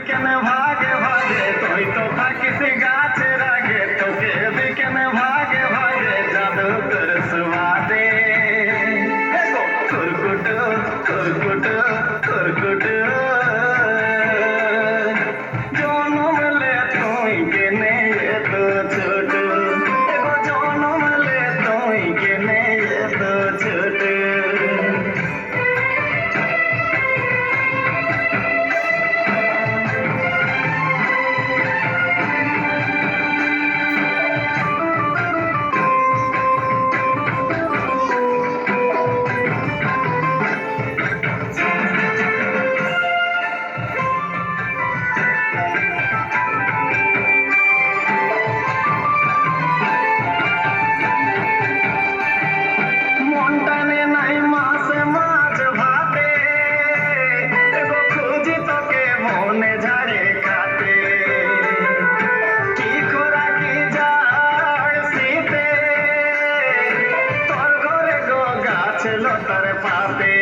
কেন ভাগে ভাগে তুই তো থাকিস গাছের আগে তোকে কেন ভাগে ভাগে জাদু তোর সুবাদে কুরকুট কুরকুট কুরকুট জনমলে তুই কেনে এত ছোট জনমলে তুই কেনে এত ছোট লতার পাতে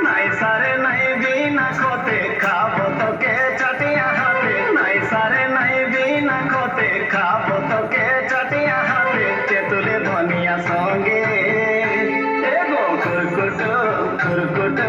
নাই সারে নাই বিনা খতে খাবো তোকে চাটিয়া হাতে নাই সারে নাই বিনা খতে খাবো তোকে চাটিয়া হাতে তেতুলে ধনিয়া সঙ্গে এগো কুরকুট কুরকুট